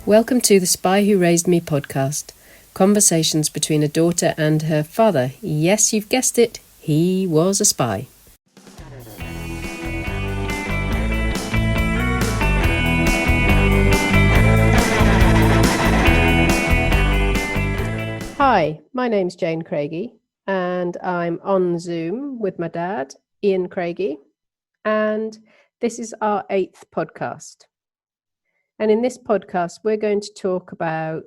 Welcome to the Spy Who Raised Me podcast. Conversations between a daughter and her father. Yes, you've guessed it, he was a spy. Hi, my name's Iain Craigie and I'm on Zoom with my dad, Iain Craigie, and this is our 8th podcast. And in this podcast, we're going to talk about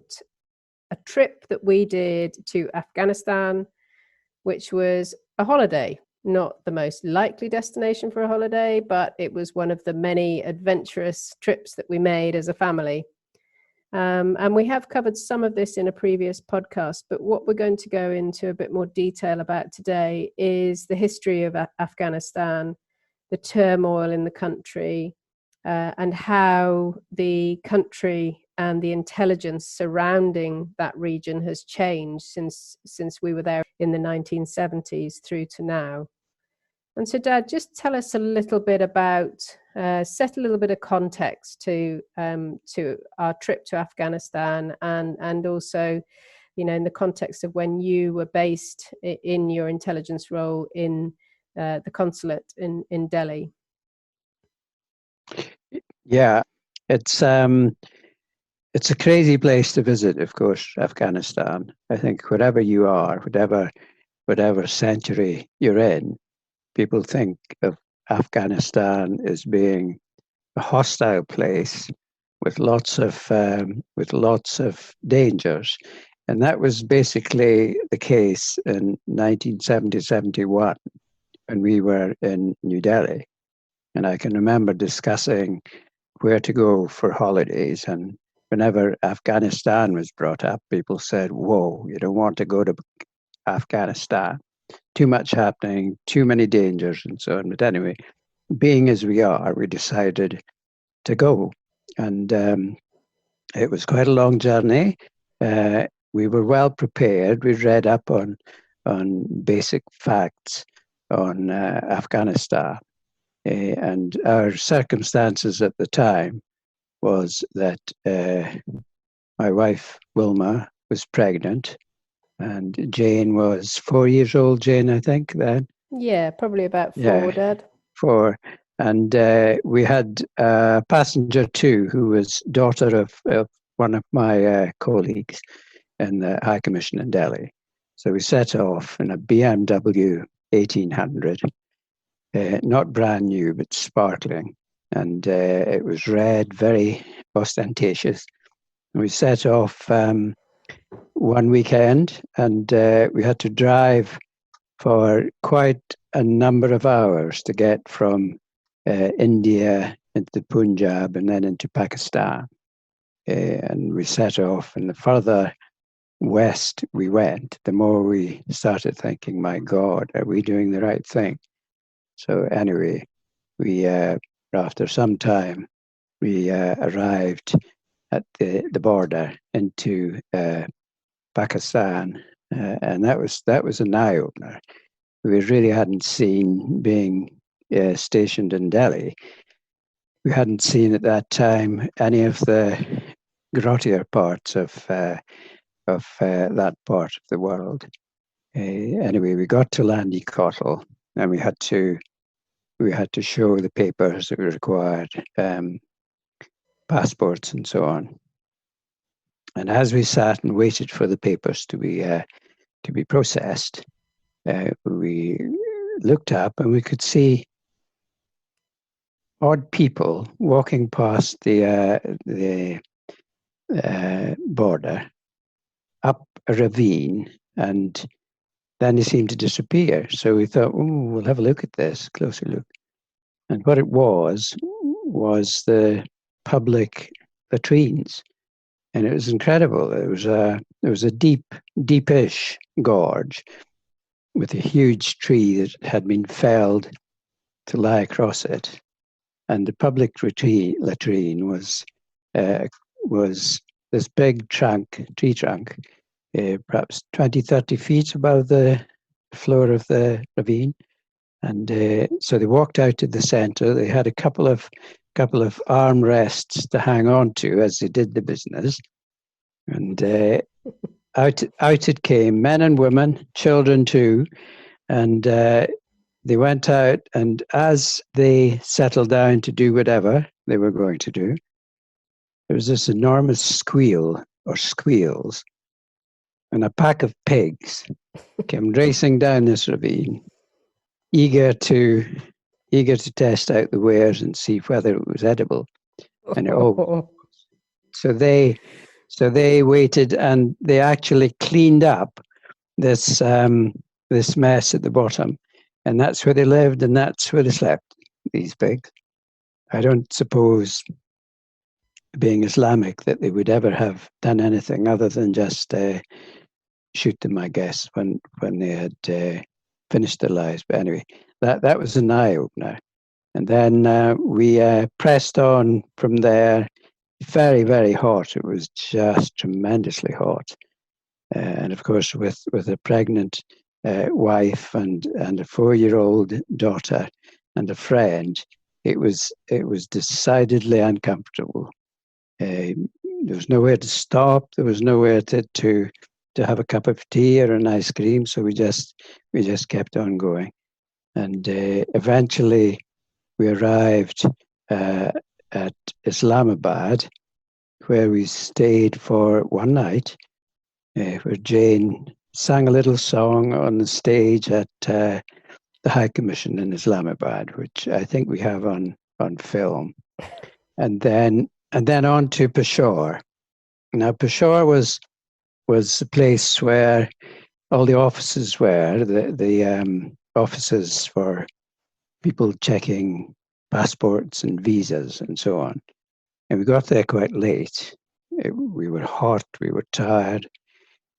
a trip that we did to Afghanistan, which was a holiday, not the most likely destination for a holiday, but it was one of the many adventurous trips that we made as a family. And we have covered some of this in a previous podcast, but what we're going to go into a bit more detail about today is the history of Afghanistan, the turmoil in the country, and how the country and the intelligence surrounding that region has changed since we were there in the 1970s through to now. And so, Dad, just tell us a little bit about, set a little bit of context to our trip to Afghanistan, and also, you know, in the context of when you were based in your intelligence role in the consulate in Delhi. Yeah, it's a crazy place to visit, of course, Afghanistan. I think wherever you are, whatever century you're in, people think of Afghanistan as being a hostile place with lots of dangers, and that was basically the case in 1970-71 when we were in New Delhi. And I can remember discussing where to go for holidays. And whenever Afghanistan was brought up, people said, whoa, you don't want to go to Afghanistan. Too much happening, too many dangers, and so on. But anyway, being as we are, we decided to go. And it was quite a long journey. We were well prepared. We read up on basic facts on Afghanistan. And our circumstances at the time was that my wife, Wilma, was pregnant, and Jane was 4 years old, Jane, I think, then. Yeah, probably about 4, yeah, Dad. 4. And we had a passenger too, who was daughter of one of my colleagues in the High Commission in Delhi. So we set off in a BMW 1800. Not brand new, but sparkling. And it was red, very ostentatious. And we set off one weekend, and we had to drive for quite a number of hours to get from India into Punjab and then into Pakistan. And we set off, and the further west we went, the more we started thinking, my God, are we doing the right thing? So anyway, we after some time, we arrived at the border into Pakistan, and that was an eye opener. We really hadn't seen, being stationed in Delhi, we hadn't seen at that time any of the grottier parts of that part of the world. Anyway, we got to Landi Kotal, and we had to show the papers that were required, passports and so on. And as we sat and waited for the papers to be processed, we looked up and we could see odd people walking past the border up a ravine, and then they seemed to disappear. So we thought, we'll have a look at this, closer look. And what it was the public latrines. And it was incredible. It was a deepish gorge with a huge tree that had been felled to lie across it. And the public latrine was this big tree trunk, perhaps 20, 30 feet above the floor of the ravine. And so they walked out to the center. They had a couple of armrests to hang on to as they did the business. And out it came, men and women, children too. And they went out, and as they settled down to do whatever they were going to do, there was this enormous squeal or squeals, and a pack of pigs came racing down this ravine, eager to test out the wares and see whether it was edible. And so they waited, and they actually cleaned up this this mess at the bottom, and that's where they lived, and that's where they slept. These pigs. I don't suppose, being Islamic, that they would ever have done anything other than just shoot them, I guess, when they had finished their lives. But anyway, that was an eye opener. And then we pressed on from there. Very, very hot. It was just tremendously hot. And of course, with a pregnant wife and a 4-year-old daughter and a friend, it was decidedly uncomfortable. There was nowhere to stop. There was nowhere to have a cup of tea or an ice cream. So we just kept on going, and eventually we arrived at Islamabad, where we stayed for one night, where Jane sang a little song on the stage at the High Commission in Islamabad, which I think we have on film. And then on to Peshawar. Now, Peshawar was the place where all the offices were, the offices for people checking passports and visas and so on. And we got there quite late. We were hot, we were tired,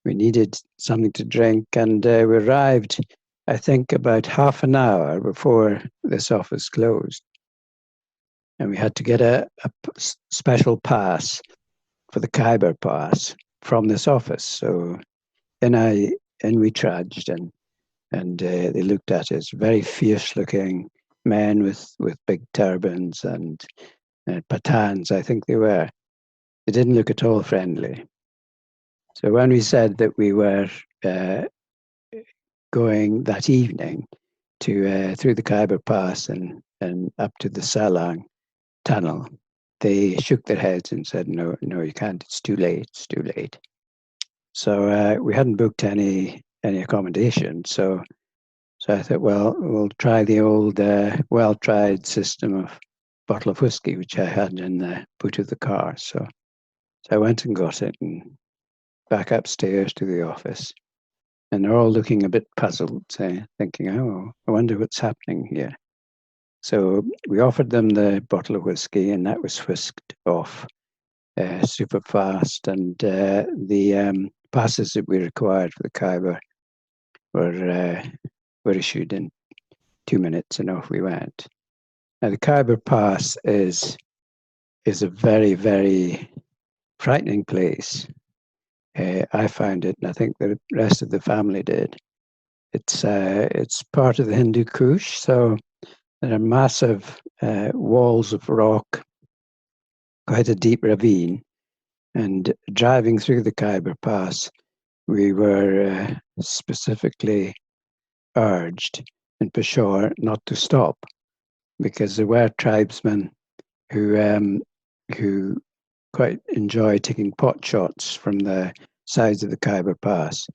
we needed something to drink, and we arrived, I think, about half an hour before this office closed. And we had to get a special pass for the Khyber pass from this office. So in we trudged, and they looked at us, very fierce-looking men with big turbans and Pathans, I think they were. They didn't look at all friendly. So when we said that we were going that evening to through the Khyber Pass and up to the Salang tunnel, they shook their heads and said, no, you can't. It's too late. It's too late. So we hadn't booked any accommodation. So I thought, well, we'll try the old well-tried system of bottle of whiskey, which I had in the boot of the car. So I went and got it, and back upstairs to the office. And they're all looking a bit puzzled, thinking, oh, I wonder what's happening here. So we offered them the bottle of whiskey, and that was whisked off super fast. And the passes that we required for the Khyber were issued in 2 minutes, and off we went. Now, the Khyber Pass is a very, very frightening place. I found it, and I think the rest of the family did. It's part of the Hindu Kush, so there are massive walls of rock, quite a deep ravine, and driving through the Khyber Pass, we were specifically urged in Peshawar not to stop, because there were tribesmen who quite enjoy taking pot shots from the sides of the Khyber Pass.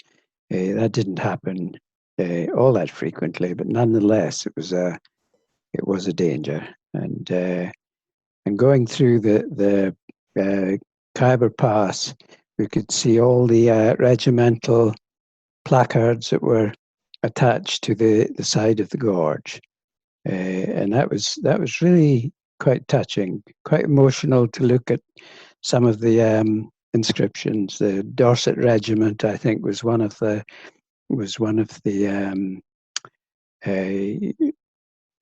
That didn't happen all that frequently, but nonetheless, it was a danger. And going through the Khyber Pass, we could see all the regimental placards that were attached to the side of the gorge, and that was really quite touching, quite emotional to look at some of the inscriptions. The Dorset Regiment, I think, was one of the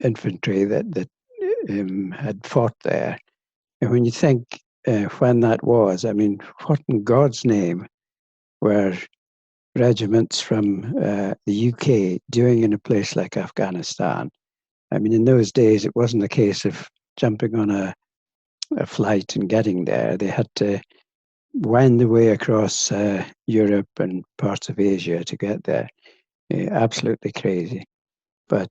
infantry that had fought there. And when you think when that was. I mean, what in God's name were regiments from the UK doing in a place like Afghanistan? I mean, in those days, it wasn't a case of jumping on a flight and getting there. They had to wend the way across Europe and parts of Asia to get there. Absolutely crazy. But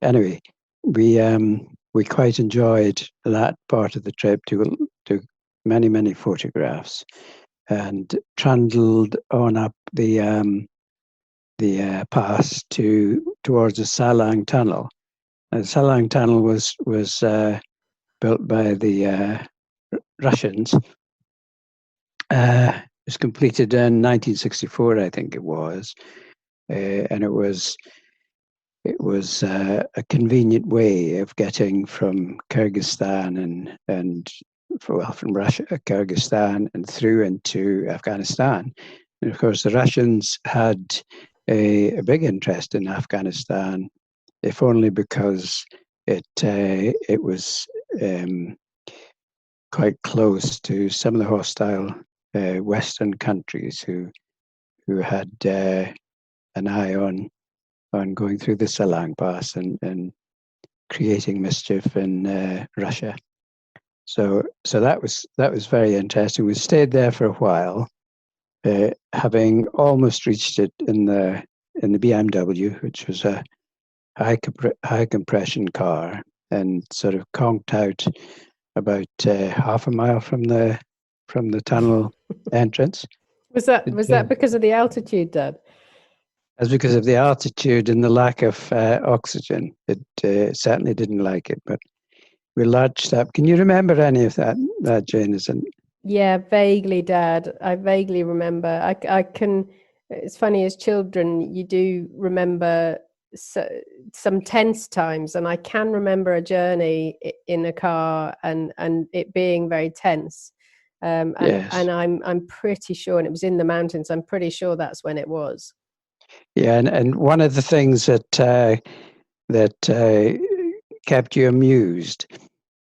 anyway, we quite enjoyed that part of the trip. Took many photographs, and trundled on up the pass towards the Salang Tunnel. And the Salang Tunnel was built by the Russians. It was completed in 1964, I think it was, and it was a convenient way of getting from Kyrgyzstan and from Russia, Kyrgyzstan, and through into Afghanistan. And of course, the Russians had a big interest in Afghanistan, if only because it was quite close to some of the hostile Western countries who had an eye on going through the Salang Pass and creating mischief in Russia. So that was very interesting. We stayed there for a while, having almost reached it in the BMW, which was a high compression car, and sort of conked out about half a mile from the tunnel entrance. Was that because of the altitude, Dad? As because of the altitude and the lack of oxygen. It certainly didn't like it, but we lodged up. Can you remember any of that, Jane? Yeah, vaguely, Dad. I vaguely remember. I can. It's funny, as children, you do remember some tense times, and I can remember a journey in a car and it being very tense. Yes. And I'm pretty sure, and it was in the mountains. I'm pretty sure that's when it was. Yeah, and one of the things that kept you amused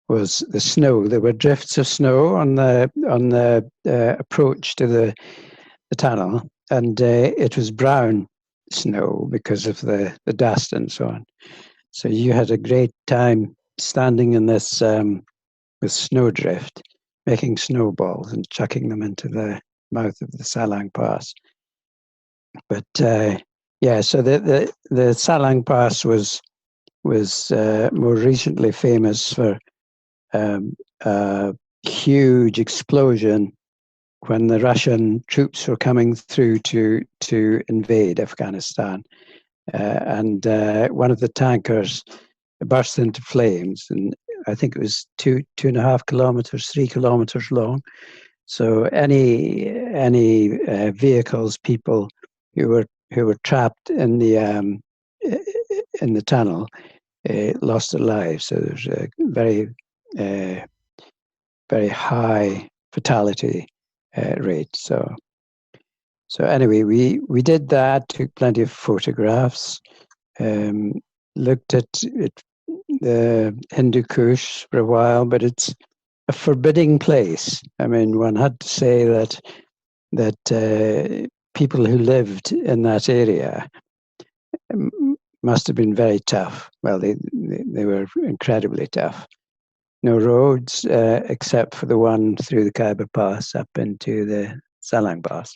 was the snow. There were drifts of snow on the approach to the tunnel, and it was brown snow because of the dust and so on. So you had a great time standing in this with snowdrift, making snowballs and chucking them into the mouth of the Salang Pass. But yeah, so the Salang Pass was more recently famous for a huge explosion when the Russian troops were coming through to invade Afghanistan, and one of the tankers burst into flames, and I think it was 2.5 kilometers, 3 kilometers long. So any vehicles, people who were trapped in the tunnel lost their lives. So there's a very very high fatality rate. So anyway, we did that. Took plenty of photographs. Looked at the Hindu Kush for a while, but it's a forbidding place. I mean, one had to say that people who lived in that area must have been very tough. Well, they were incredibly tough. No roads except for the one through the Khyber Pass up into the Salang Pass,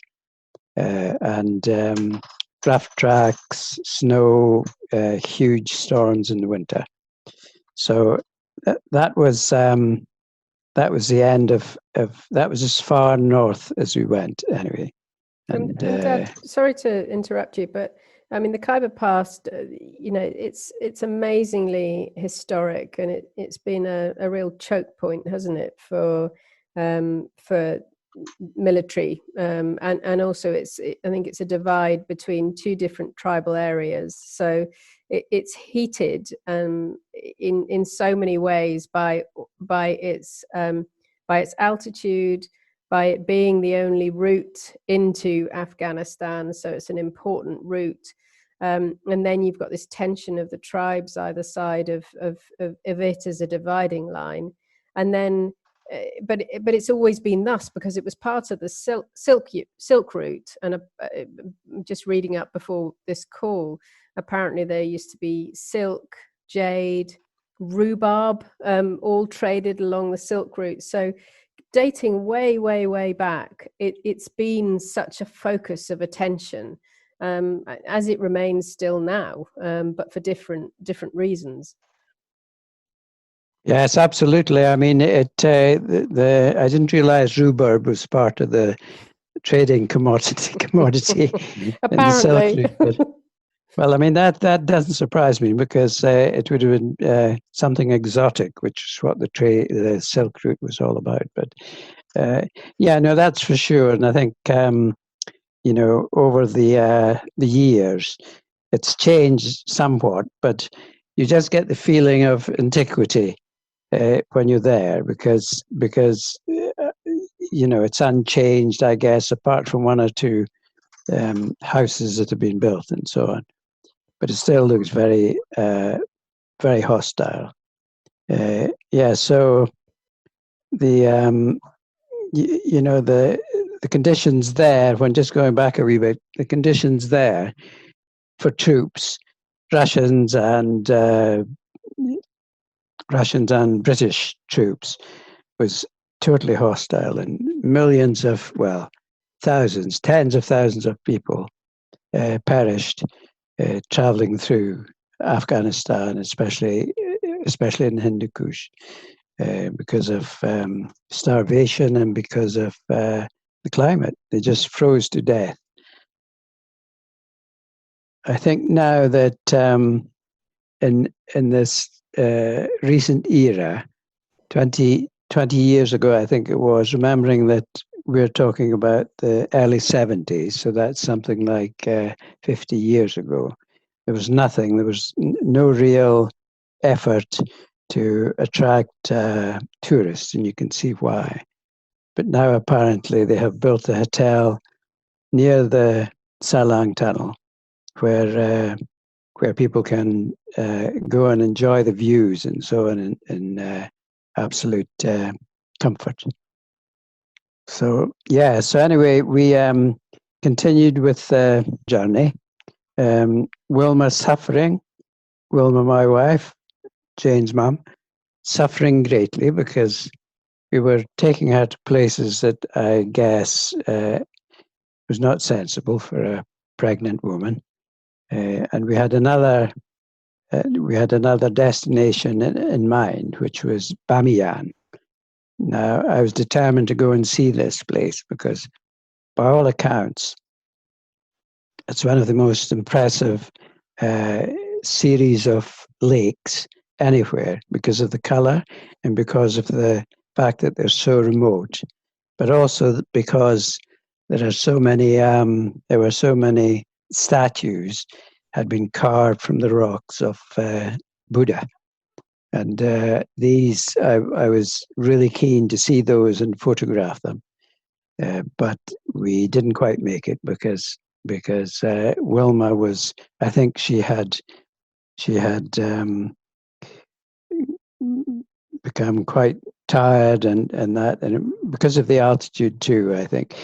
and rough tracks, snow, huge storms in the winter. So that was the end of that. Was as far north as we went, anyway. And Dad, sorry to interrupt you, but I mean, the Khyber Pass, it's amazingly historic, and it's been a real choke point, hasn't it, for military, and also I think it's a divide between two different tribal areas. So it's heated in so many ways by its altitude, by it being the only route into Afghanistan, so it's an important route. And then you've got this tension of the tribes either side of it as a dividing line. And then but it's always been thus because it was part of the silk route. And just reading up before this call, apparently there used to be silk, jade, rhubarb, all traded along the silk route. So dating way back, it's been such a focus of attention, as it remains still now, but for different reasons. Yes, absolutely. I mean, I didn't realize rhubarb was part of the trading commodity in the silk route. Well, I mean, that doesn't surprise me because it would have been something exotic, which is what the silk route was all about. But yeah, no, that's for sure. And I think over the years, it's changed somewhat, but you just get the feeling of antiquity when you're there because it's unchanged, I guess, apart from one or two houses that have been built and so on. But it still looks very very hostile. Yeah, so the the conditions there, when just going back a wee bit, the conditions there for troops, Russians and British troops, was totally hostile, and millions of, well, thousands, tens of thousands of people perished traveling through Afghanistan, especially in Hindu Kush, because of starvation and because of the climate. They just froze to death. I think now that in this recent era, 20 years ago, I think it was, remembering that we're talking about the early 70s, so that's something like 50 years ago. There was nothing, there was no real effort to attract tourists, and you can see why. But now apparently they have built a hotel near the Salang Tunnel where people can go and enjoy the views and so on in absolute comfort. So yeah, so anyway, we continued with the journey. Wilma suffering, Wilma, my wife, Jane's mum, suffering greatly because we were taking her to places that I guess was not sensible for a pregnant woman. And we had another destination in mind, which was Bamiyan. Now, I was determined to go and see this place because, by all accounts, it's one of the most impressive series of lakes anywhere because of the color and because of the fact that they're so remote, but also because there were so many statues had been carved from the rocks of Buddha. And these, I was really keen to see those and photograph them. But we didn't quite make it because Wilma was, I think she had become quite tired and because of the altitude too, I think.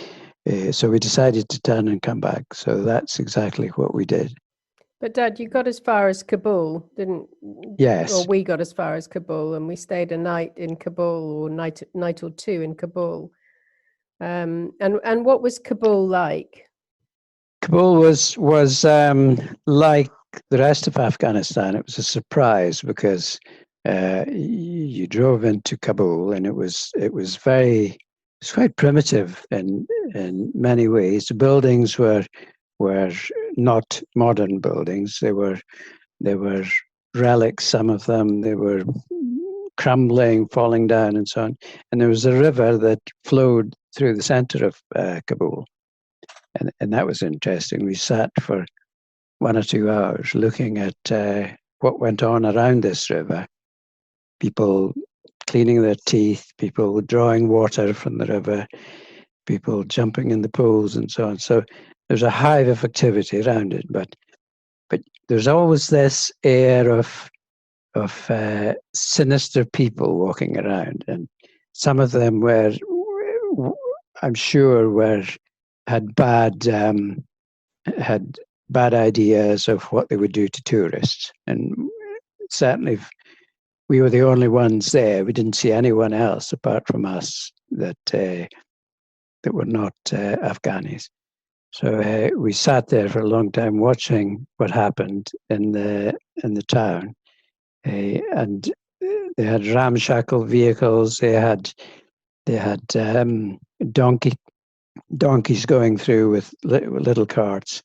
So we decided to turn and come back. So that's exactly what we did. But Dad, you got as far as Kabul, didn't? Yes. Or we got as far as Kabul, and we stayed a night in Kabul, or night or two in Kabul. And what was Kabul like? Kabul was like the rest of Afghanistan. It was a surprise because you drove into Kabul, and it was quite primitive in many ways. The buildings were not modern buildings. They were relics, some of them. They were crumbling, falling down, and so on. And there was a river that flowed through the center of Kabul. And that was interesting. We sat for 1 or 2 hours looking at what went on around this river. People cleaning their teeth, people drawing water from the river, people jumping in the pools and so on. So there's a hive of activity around it, but there's always this air of sinister people walking around, and some of them were, I'm sure, had bad ideas of what they would do to tourists, and certainly we were the only ones there. We didn't see anyone else apart from us that were not Afghanis. So we sat there for a long time watching what happened in the town, and they had ramshackle vehicles. They had donkeys going through with little carts.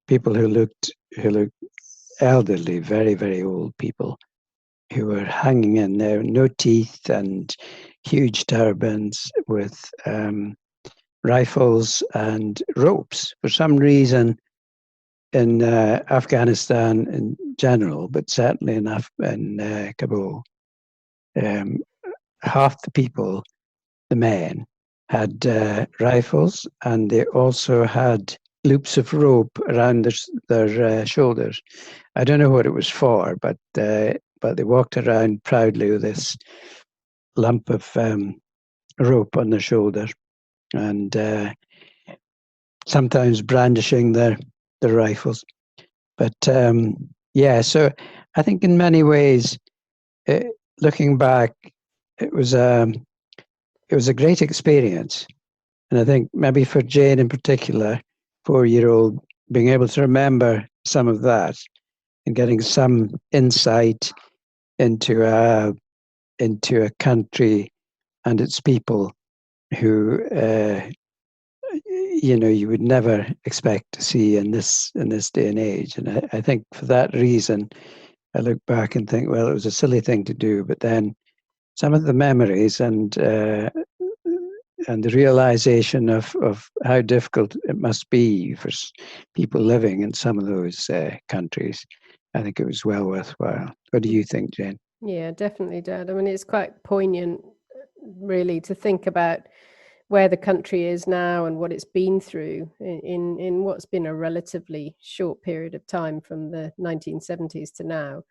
People who looked elderly, very, very old people, who were hanging in there, no teeth and huge turbans with rifles and ropes. For some reason, in Afghanistan in general, but certainly in Kabul, half the people, the men, had rifles, and they also had loops of rope around their shoulders. I don't know what it was for, but they walked around proudly with this lump of rope on their shoulder, and sometimes brandishing their rifles. But so I think in many ways, looking back, it was a great experience. And I think maybe for Jane in particular, 4-year-old, being able to remember some of that and getting some insight into a country and its people who you would never expect to see in this day and age. And I think for that reason, I look back and think, well, it was a silly thing to do, but then some of the memories and the realization of how difficult it must be for people living in some of those countries, I think it was well worthwhile. What do you think, Jane? Yeah, definitely, Dad. I mean, it's quite poignant, really, to think about where the country is now and what it's been through in what's been a relatively short period of time from the 1970s to now.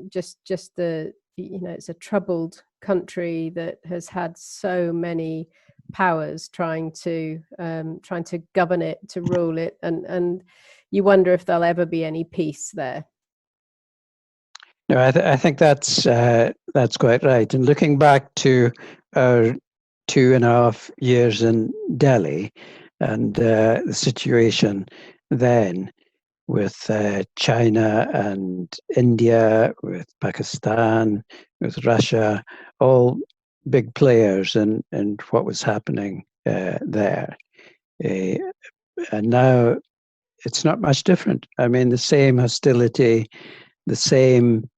Just the, it's a troubled country that has had so many powers trying to govern it, to rule it, and you wonder if there'll ever be any peace there. No, I think that's quite right. And looking back to our 2.5 years in Delhi and the situation then with China and India, with Pakistan, with Russia, all big players in what was happening there. And now it's not much different. I mean, the same hostility, the same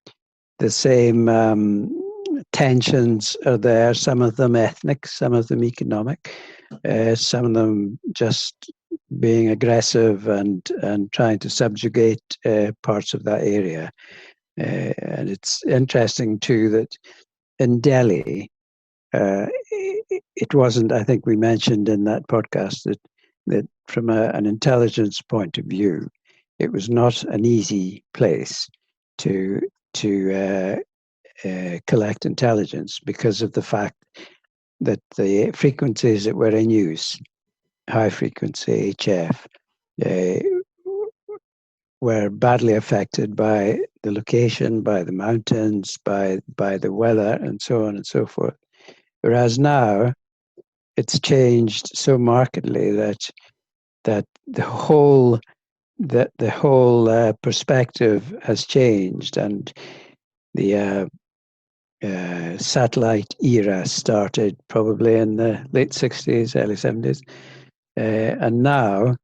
tensions are there, some of them ethnic, some of them economic, some of them just being aggressive and trying to subjugate parts of that area. And it's interesting too that in Delhi, it wasn't, I think we mentioned in that podcast that from an intelligence point of view, it was not an easy place to collect intelligence because of the fact that the frequencies that were in use, high frequency HF, were badly affected by the location, by the mountains, by the weather, and so on and so forth. Whereas now, it's changed so markedly that the whole perspective has changed, and the satellite era started probably in the late 60s, early 70s. And now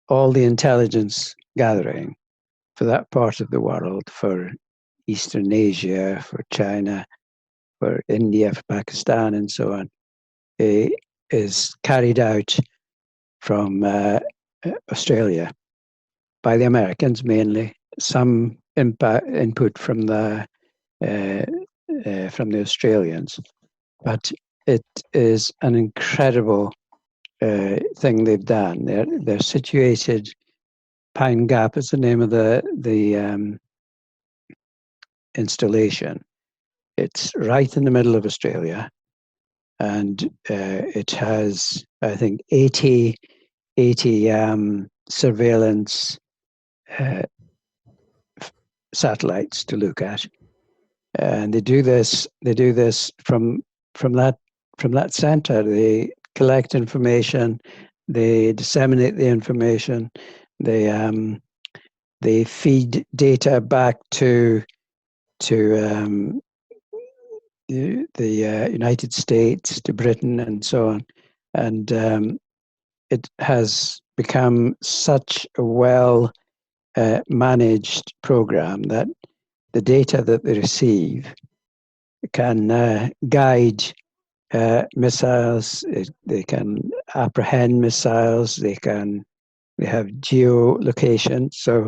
all the intelligence gathering for that part of the world, for Eastern Asia, for China, for India, for Pakistan, and so on, is carried out from Australia by the Americans mainly. Some input from the Australians, but it is an incredible thing they've done. They're situated. Pine Gap is the name of the installation. It's right in the middle of Australia, and it has, I think, 80 surveillance satellites to look at, and they do this from that center. They collect information, they disseminate the information, they feed data back to the United States, to Britain, and so on. And it has become such a well managed program that the data that they receive can guide missiles. They can apprehend missiles. They have geolocation, so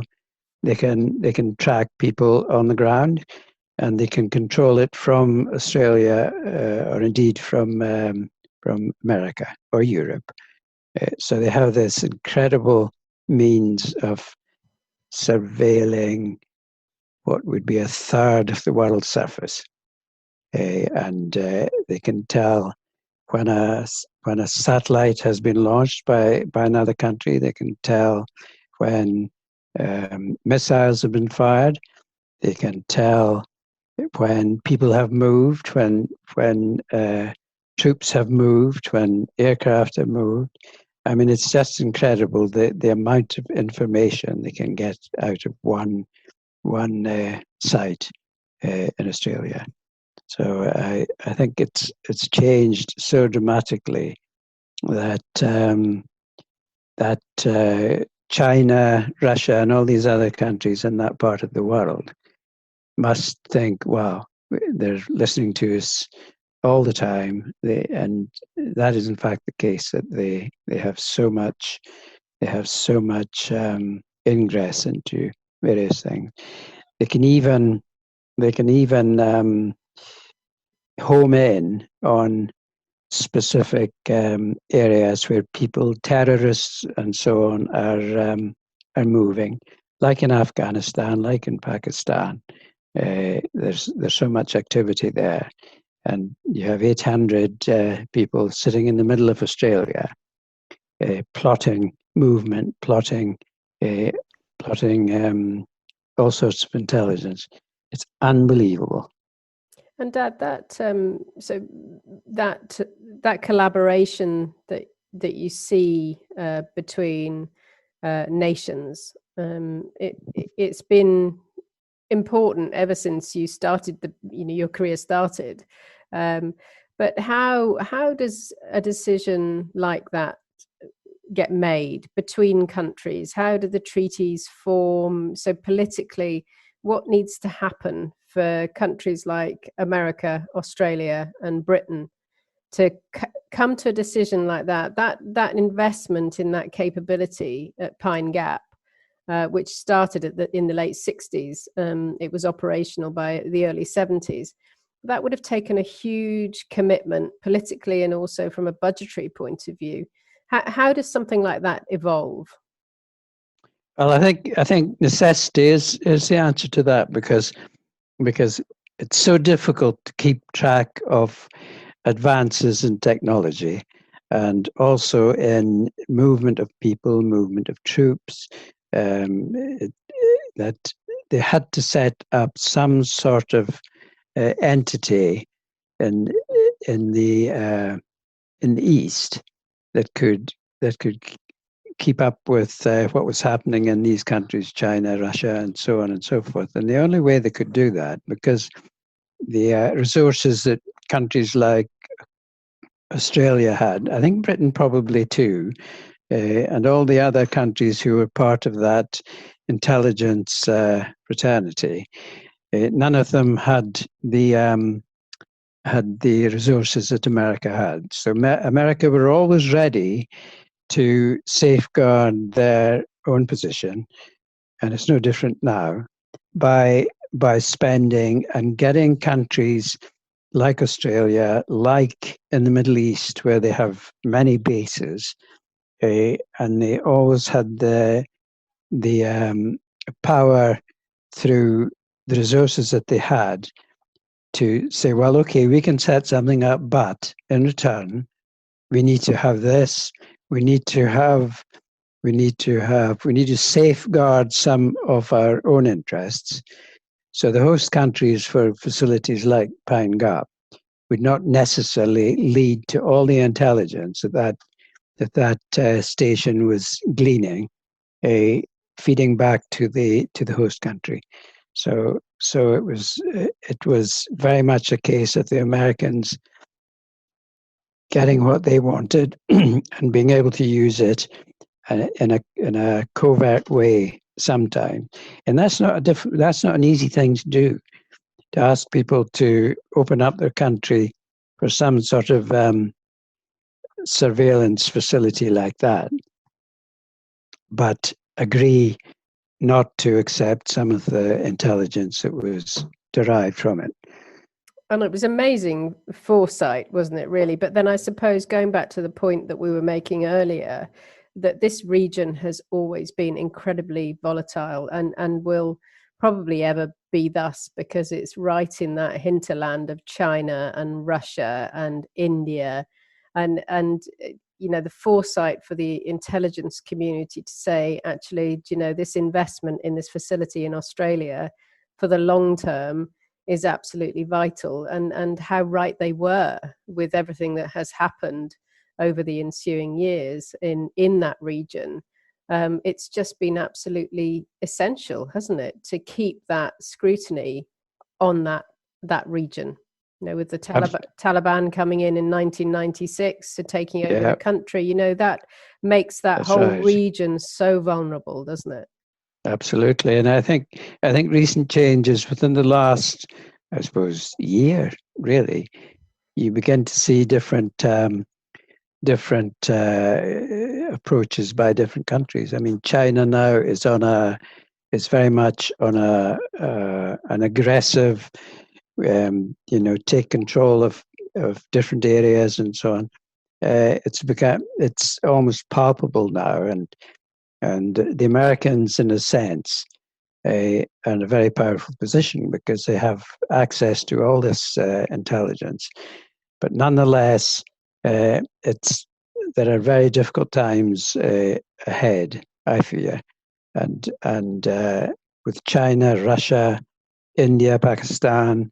they can track people on the ground, and they can control it from Australia or indeed from America or Europe. So they have this incredible means of surveilling what would be a third of the world's surface, and they can tell when a satellite has been launched by another country. They can tell when missiles have been fired. They can tell when people have moved, when troops have moved, when aircraft have moved. I mean, it's just incredible the amount of information they can get out of one site in Australia. So I think it's changed so dramatically that China, Russia, and all these other countries in that part of the world must think, wow, they're listening to us all the time, and that is in fact the case, that they have so much ingress into various things. They can even home in on specific areas where people, terrorists and so on, are moving, like in Afghanistan, like in Pakistan. There's so much activity there, and you have 800 people sitting in the middle of Australia, plotting movement, plotting all sorts of intelligence. It's unbelievable. And Dad, so that collaboration that you see between nations, it's been important ever since you started your career started. But how does a decision like that get made between countries? How do the treaties form? So politically, what needs to happen for countries like America, Australia, and Britain to come to a decision like that? That investment in that capability at Pine Gap, which started in the late 60s, it was operational by the early 70s. That would have taken a huge commitment politically and also from a budgetary point of view. How does something like that evolve? Well, I think necessity is the answer to that, because it's so difficult to keep track of advances in technology, and also in movement of people, movement of troops. That they had to set up some sort of entity in the East that could keep up with what was happening in these countries, China, Russia, and so on and so forth. And the only way they could do that, because the resources that countries like Australia had, I think Britain probably too, and all the other countries who were part of that intelligence fraternity, none of them had the resources that America had. So America were always ready to safeguard their own position, and it's no different now, by spending and getting countries like Australia, like in the Middle East, where they have many bases, and they always had the power through the resources that they had to say, well, okay, we can set something up, but in return, we need to have this. We need to safeguard some of our own interests. So the host countries for facilities like Pine Gap would not necessarily lead to all the intelligence that station was gleaning, feeding back to the host country. So it was very much a case of the Americans getting what they wanted and being able to use it in a covert way sometime. And that's not an easy thing to do, to ask people to open up their country for some sort of surveillance facility like that, but agree not to accept some of the intelligence that was derived from it. And it was amazing foresight, wasn't it, really? But then I suppose, going back to the point that we were making earlier, that this region has always been incredibly volatile and will probably ever be thus, because it's right in that hinterland of China and Russia and India. And the foresight for the intelligence community to say, actually, this investment in this facility in Australia for the long term is absolutely vital, and how right they were with everything that has happened over the ensuing years in that region. It's just been absolutely essential, hasn't it, to keep that scrutiny on that region. With the Taliban coming in 1996 to taking over the country, that makes that whole region so vulnerable, doesn't it? Absolutely. And I think recent changes within the last, I suppose, year, really, you begin to see different approaches by different countries. I mean, China now is very much on an aggressive, take control of different areas and so on. It's almost palpable now, and the Americans, in a sense, are in a very powerful position because they have access to all this intelligence. But nonetheless, there are very difficult times ahead, I fear, and with China, Russia, India, Pakistan,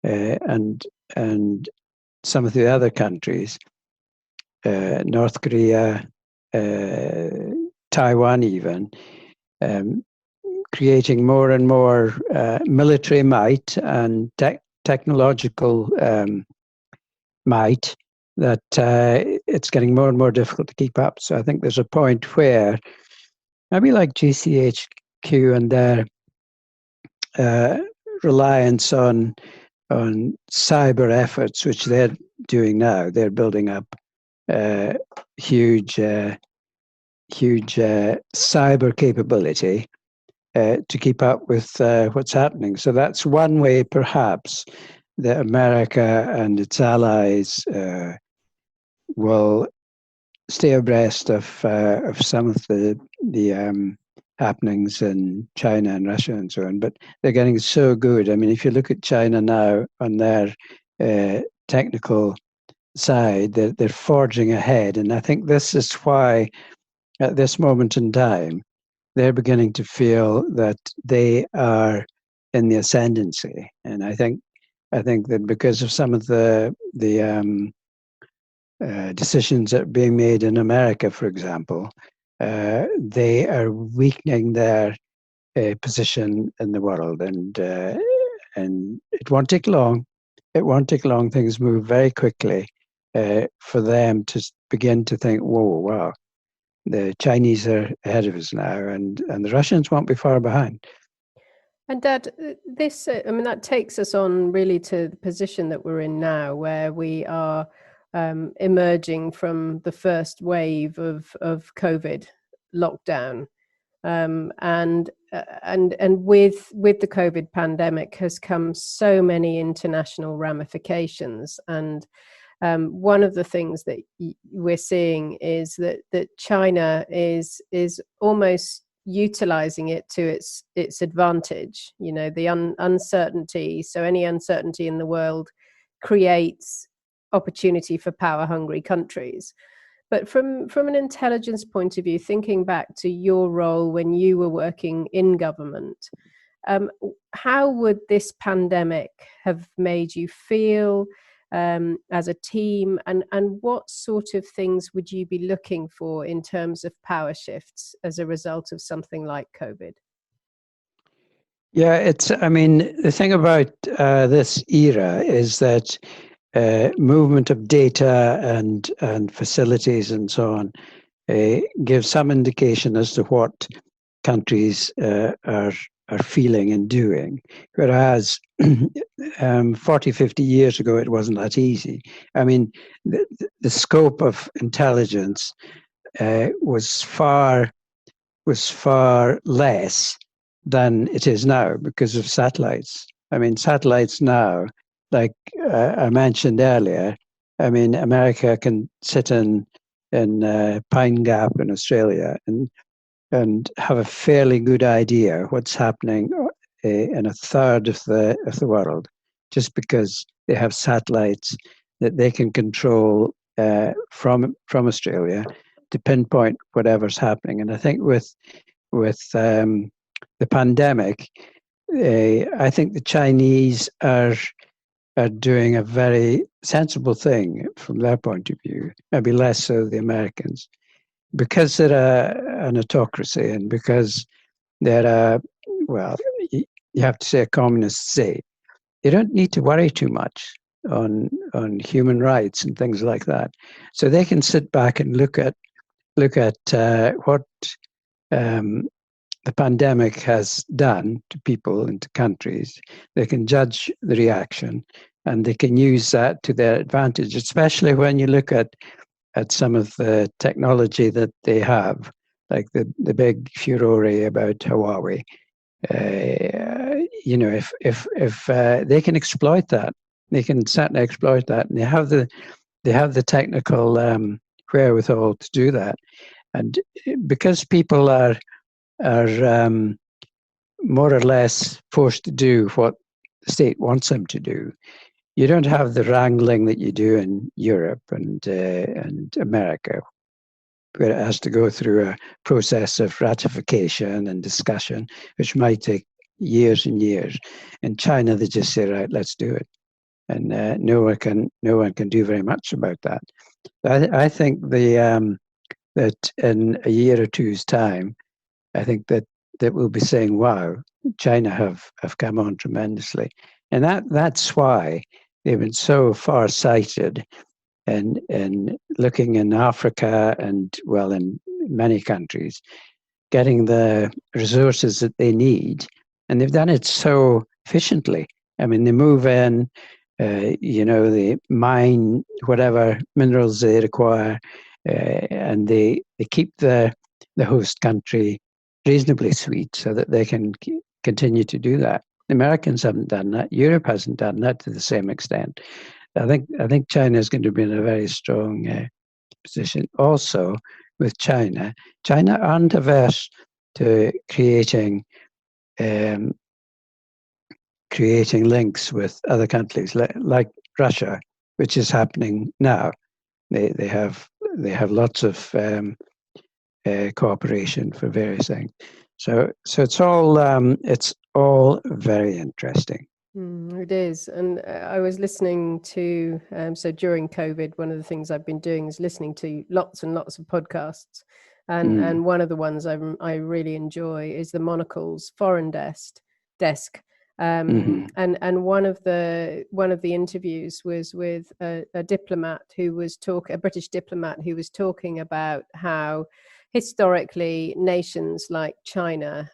and some of the other countries, North Korea, Taiwan even, creating more and more military might and technological might, that it's getting more and more difficult to keep up. So I think there's a point where maybe like GCHQ and their reliance on cyber efforts, which they're doing now, they're building up huge cyber capability to keep up with what's happening. So that's one way, perhaps, that America and its allies will stay abreast of some of the happenings in China and Russia and so on. But they're getting so good. I mean, if you look at China now on their technical side, they're forging ahead. And I think this is why, at this moment in time, they're beginning to feel that they are in the ascendancy. And I think that because of some of the decisions that are being made in America, for example, they are weakening their position in the world, and it won't take long. It won't take long. Things move very quickly for them to begin to think, "Whoa, wow! The Chinese are ahead of us now, and the Russians won't be far behind." And Dad, this, that takes us on really to the position that we're in now, where we are emerging from the first wave of COVID lockdown, and with the COVID pandemic has come so many international ramifications. And one of the things that we're seeing is that China is almost utilizing it to its advantage. You know, the uncertainty. So any uncertainty in the world creates opportunity for power hungry countries. But from an intelligence point of view, thinking back to your role when you were working in government, how would this pandemic have made you feel as a team, and what sort of things would you be looking for in terms of power shifts as a result of something like COVID? Yeah, I mean, the thing about this era is that movement of data and facilities and so on gives some indication as to what countries are feeling and doing. Whereas 40, 50 years ago, it wasn't that easy. I mean, the scope of intelligence was far less than it is now because of satellites. I mean, satellites now, like I mentioned earlier, I mean, America can sit in Pine Gap in Australia and have a fairly good idea what's happening in a third of the world, just because they have satellites that they can control from Australia to pinpoint whatever's happening. And I think with the pandemic, I think the Chinese are doing a very sensible thing from their point of view, maybe less so the Americans, because they're an autocracy and because they're well, you have to say a communist state. They don't need to worry too much on human rights and things like that. So they can sit back and look at what the pandemic has done to people and to countries. They can judge the reaction and they can use that to their advantage, especially when you look at some of the technology that they have, like the big furore about Huawei. You know, if they can exploit that, they can certainly exploit that, and they have the technical wherewithal to do that. And because people are more or less forced to do what the state wants them to do, you don't have the wrangling that you do in Europe and America, where it has to go through a process of ratification and discussion, which might take years and years. In China, they just say, right, let's do it. And no one can do very much about that. I think that in a year or two's time, I think that we'll be saying, wow, China have come on tremendously. And that's why they've been so far-sighted in looking in Africa and, well, in many countries, getting the resources that they need. And they've done it so efficiently. I mean, they move in, they mine whatever minerals they require, and they keep the host country reasonably sweet so that they can continue to do that. The Americans haven't done that. Europe hasn't done that to the same extent. I think China is going to be in a very strong position. Also, with China aren't averse to creating links with other countries like Russia, which is happening now. They have lots of cooperation for various things. So it's all very interesting. It is. And I was listening to, so during COVID, one of the things I've been doing is listening to lots and lots of podcasts. And one of the ones I really enjoy is the Monocle's Foreign Desk. And one of the interviews was with a diplomat a British diplomat who was talking about how historically nations like China,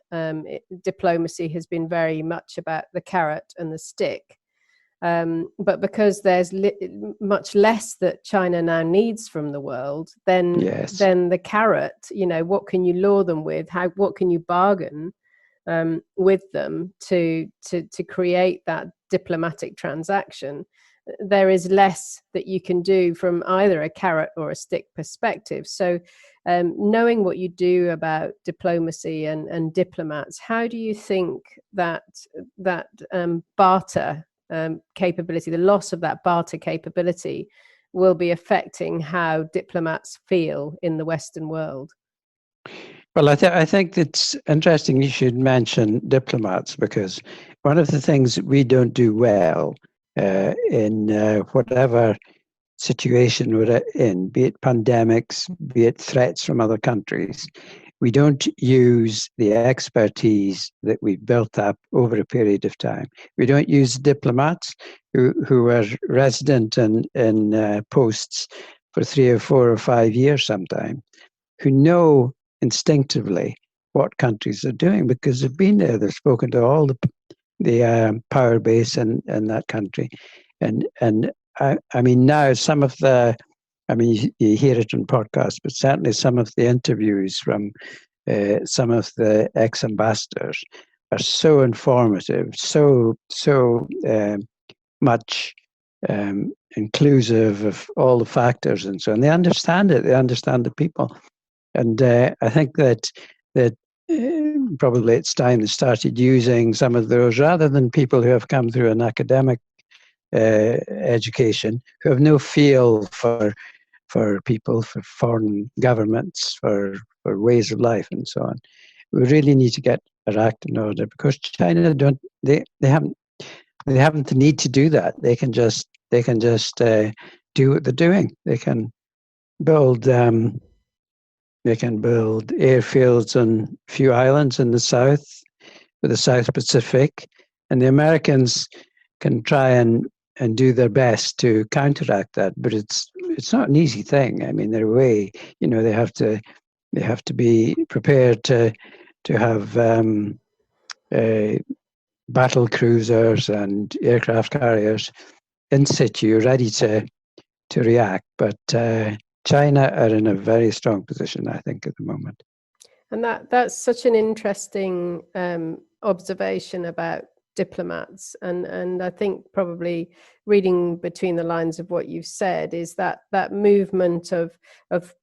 diplomacy has been very much about the carrot and the stick. But because there's much less that China now needs from the world, then the carrot, what can you lure them with? What can you bargain with them to create that diplomatic transaction? there is less that you can do from either a carrot or a stick perspective. So knowing what you do about diplomacy and diplomats, how do you think that barter capability, the loss of that barter capability, will be affecting how diplomats feel in the Western world? Well, I think it's interesting you should mention diplomats, because one of the things that we don't do well in whatever situation we're in, be it pandemics, be it threats from other countries, we don't use the expertise that we've built up over a period of time. We don't use diplomats who are resident in posts for 3 or 4 or 5 years sometimes, who know instinctively what countries are doing, because they've been there, they've spoken to all the power base in that country. And I mean, now some of the, I mean, you hear it in podcasts, but certainly some of the interviews from some of the ex-ambassadors are so informative, so much inclusive of all the factors and so on. They understand it. They understand the people, and I think that probably it's time they started using some of those, rather than people who have come through an academic education, who have no feel for people, for foreign governments, for ways of life and so on. We really need to get our act in order, because China they haven't the need to do that. They can just do what they're doing. They can build airfields on a few islands in the south, for the South Pacific, and the Americans can try and do their best to counteract that, but it's not an easy thing. I mean, they're way, they have to be prepared to have battle cruisers and aircraft carriers in situ, ready to react. But China are in a very strong position, I think, at the moment. And that's such an interesting observation about diplomats, and I think probably reading between the lines of what you've said is that movement of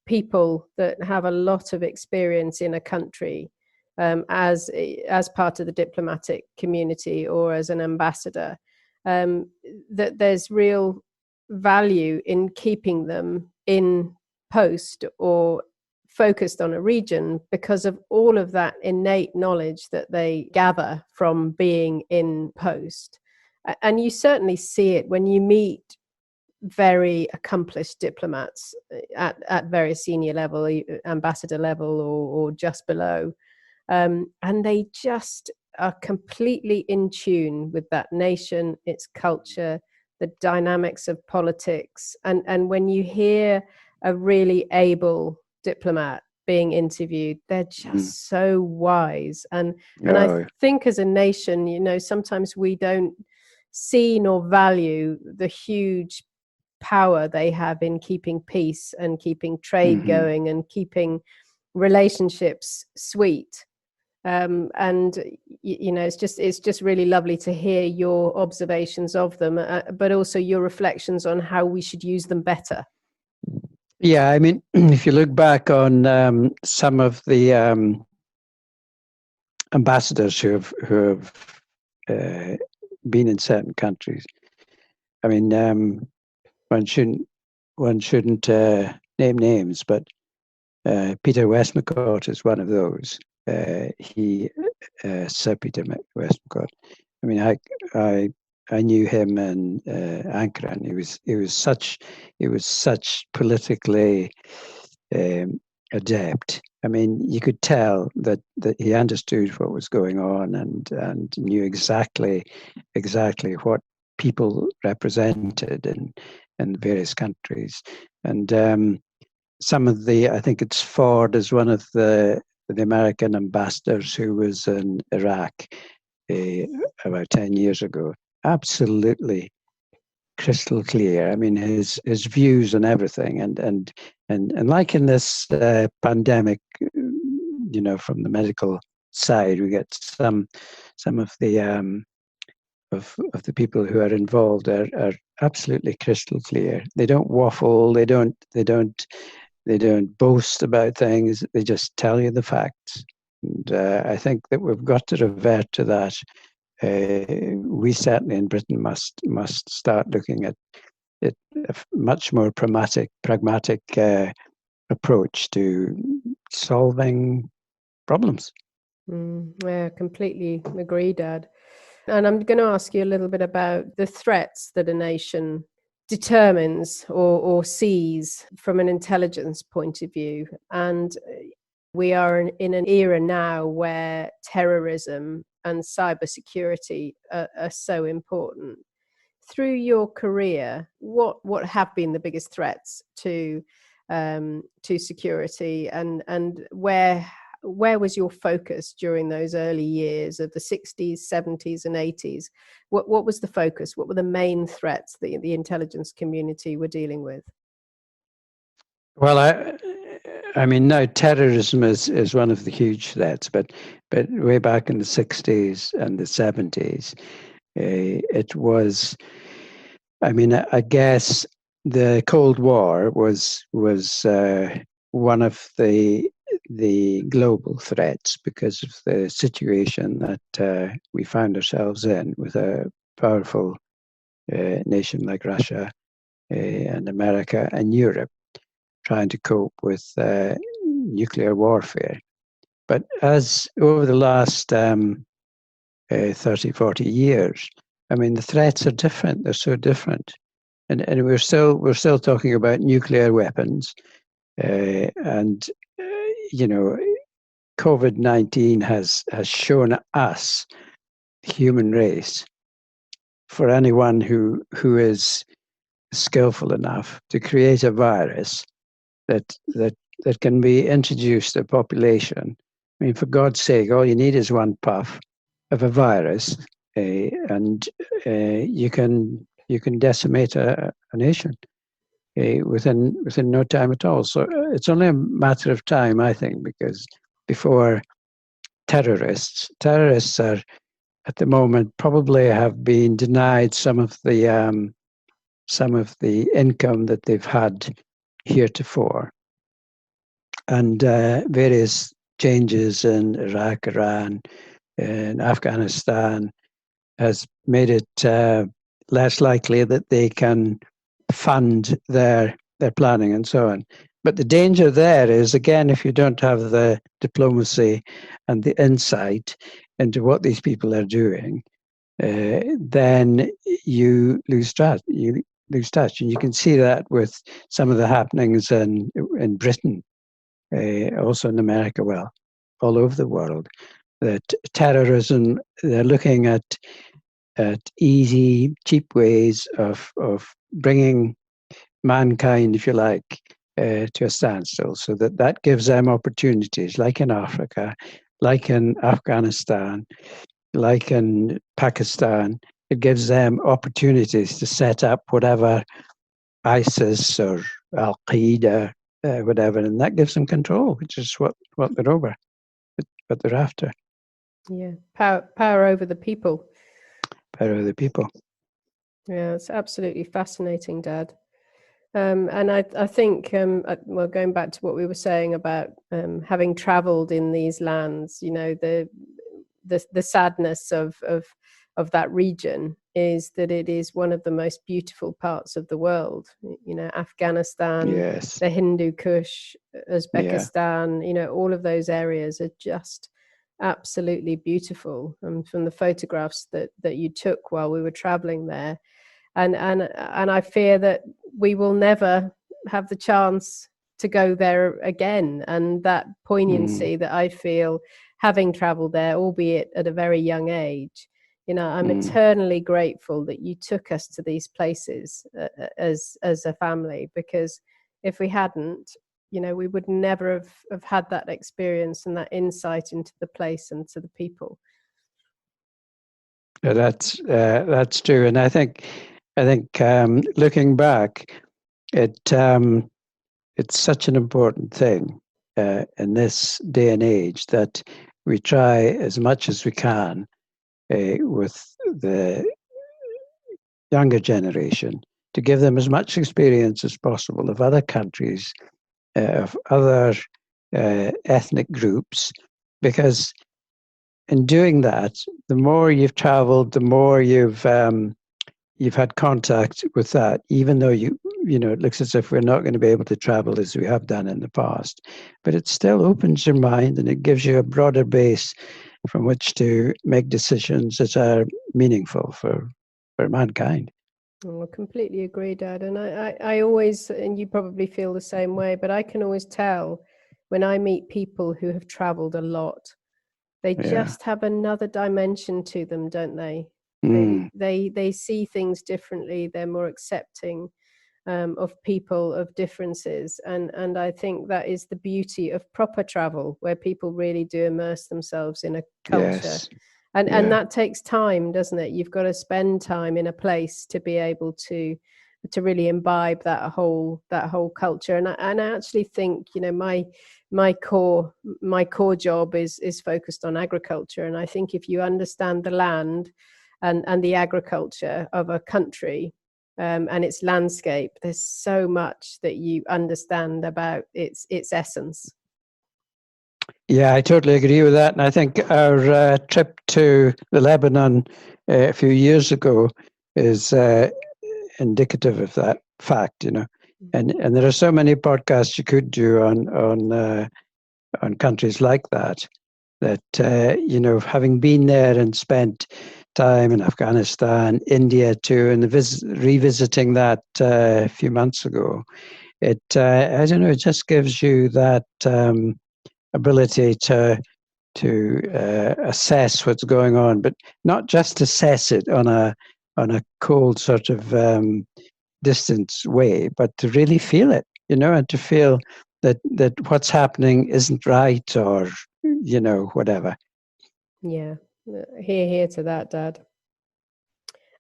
people that have a lot of experience in a country as part of the diplomatic community or as an ambassador, that there's real value in keeping them in post or focused on a region, because of all of that innate knowledge that they gather from being in post. And you certainly see it when you meet very accomplished diplomats at very senior level, ambassador level or just below, and they just are completely in tune with that nation, its culture, the dynamics of politics. And when you hear a really able diplomat being interviewed, they're just so wise. And I think as a nation, sometimes we don't see nor value the huge power they have in keeping peace and keeping trade going and keeping relationships sweet. And it's just really lovely to hear your observations of them, but also your reflections on how we should use them better. Yeah, I mean, if you look back on some of the ambassadors who have been in certain countries, I mean, one shouldn't name names, but Peter Westmacott is one of those. Sir Peter Westmacott. I mean, I knew him in Ankara, and he was such politically adept. I mean, you could tell that he understood what was going on and knew exactly what people represented in various countries. And some of I think it's Ford is one of the American ambassadors who was in Iraq about 10 years ago. Absolutely crystal clear. I mean, his views on everything, and like in this pandemic, from the medical side, we get some of the of the people who are involved are absolutely crystal clear. They don't waffle. They don't boast about things. They just tell you the facts. And I think that we've got to revert to that. We certainly in Britain must start looking at it, a much more pragmatic approach to solving problems. Yeah, completely agree, Dad. And I'm going to ask you a little bit about the threats that a nation determines or sees from an intelligence point of view. And we are in an era now where terrorism and cybersecurity are so important. Through your career, what have been the biggest threats to security, and where was your focus during those early years of the 60s, 70s, and 80s? What was the focus? What were the main threats that the intelligence community were dealing with? Well, I mean, now terrorism is one of the huge threats, but way back in the 60s and the 70s, it was. I mean, I guess the Cold War was one of the global threats because of the situation that we found ourselves in with a powerful nation like Russia and America and Europe trying to cope with nuclear warfare. But as over the last 30, 40 years, I mean, the threats are different. They're so different. And we're still talking about nuclear weapons. And, you know, COVID-19 has shown us, the human race, for anyone who is skillful enough to create a virus that can be introduced to a population. I mean, for God's sake, all you need is one puff of a virus, and you can decimate a nation within no time at all. So it's only a matter of time, I think, because before terrorists are at the moment probably have been denied some of the income that they've had heretofore, and various changes in Iraq, Iran, and Afghanistan has made it less likely that they can fund their planning and so on. But the danger there is, again, if you don't have the diplomacy and the insight into what these people are doing, then you lose trust. You lose touch, and you can see that with some of the happenings in Britain, also in America, well, all over the world. That terrorism, they're looking at easy, cheap ways of bringing mankind, if you like, to a standstill, so that gives them opportunities, like in Africa, like in Afghanistan, like in Pakistan. It gives them opportunities to set up whatever ISIS or Al Qaeda, whatever, and that gives them control, which is what they're over, what they're after. Yeah, power over the people. Power over the people. Yeah, it's absolutely fascinating, Dad. And I think, well, going back to what we were saying about having travelled in these lands, you know, the sadness of that region is that it is one of the most beautiful parts of the world. You know, Afghanistan, Yes. the Hindu Kush, Uzbekistan, you know, all of those areas are just absolutely beautiful. And from the photographs that you took while we were traveling there, and I fear that we will never have the chance to go there again. And that poignancy that I feel having traveled there, albeit at a very young age, you know, I'm eternally grateful that you took us to these places as a family, because if we hadn't, you know, we would never have had that experience and that insight into the place and to the people. Yeah, that's true, and I think looking back, it's such an important thing in this day and age that we try as much as we can with the younger generation, to give them as much experience as possible of other countries, of other ethnic groups, because in doing that, the more you've traveled, the more you've had contact with that, even though it looks as if we're not going to be able to travel as we have done in the past, but it still opens your mind and it gives you a broader base from which to make decisions that are meaningful for mankind. Oh, I completely agree, Dad. And I always, and you probably feel the same way, but I can always tell when I meet people who have traveled a lot, they just have another dimension to them, don't they? They see things differently. They're more accepting of people, of differences, and I think that is the beauty of proper travel, where people really do immerse themselves in a culture. Yes. And that takes time, doesn't it? You've got to spend time in a place to be able to really imbibe that whole culture. And I actually think, my core job is focused on agriculture, and I think if you understand the land and the agriculture of a country, and its landscape, there's so much that you understand about its essence. Yeah, I totally agree with that. And I think our trip to the Lebanon a few years ago is indicative of that fact, And there are so many podcasts you could do on countries like that, having been there and spent time in Afghanistan, India too, and revisiting that a few months ago, it just gives you that ability to assess what's going on, but not just assess it on a cold sort of distance way, but to really feel it, and to feel that what's happening isn't right, or whatever. Yeah, hear to that, Dad.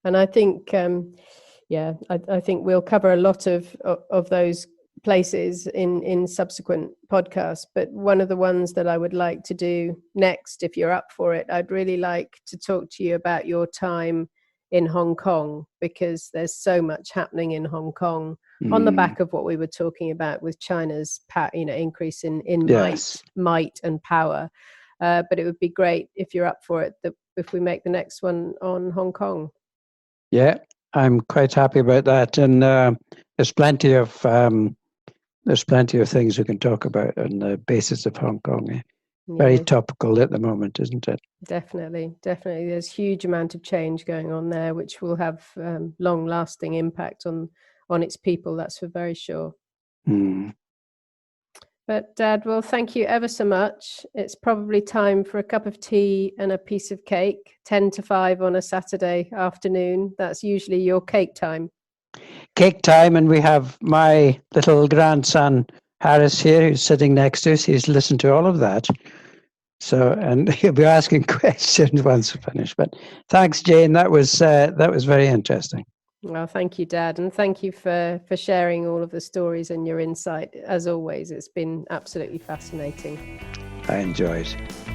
And I think I think we'll cover a lot of those places in subsequent podcasts, but one of the ones that I would like to do next, if you're up for it, I'd really like to talk to you about your time in Hong Kong, because there's so much happening in Hong Kong on the back of what we were talking about with China's increase in Yes. might and power. But it would be great, if you're up for it, that if we make the next one on Hong Kong. Yeah, I'm quite happy about that, and there's plenty of things we can talk about on the basis of Hong Kong. Very topical at the moment, isn't it? Definitely. There's huge amount of change going on there, which will have long-lasting impact on its people. That's for very sure. But Dad, well, thank you ever so much. It's probably time for a cup of tea and a piece of cake. 10 to 5 on a Saturday afternoon. That's usually your cake time. Cake time, and we have my little grandson Harris here, who's sitting next to us. He's listened to all of that. So, and he'll be asking questions once we finish. But thanks, Jane. That was very interesting. Well, thank you, Dad, and thank you for sharing all of the stories and your insight. As always, it's been absolutely fascinating. I enjoyed it.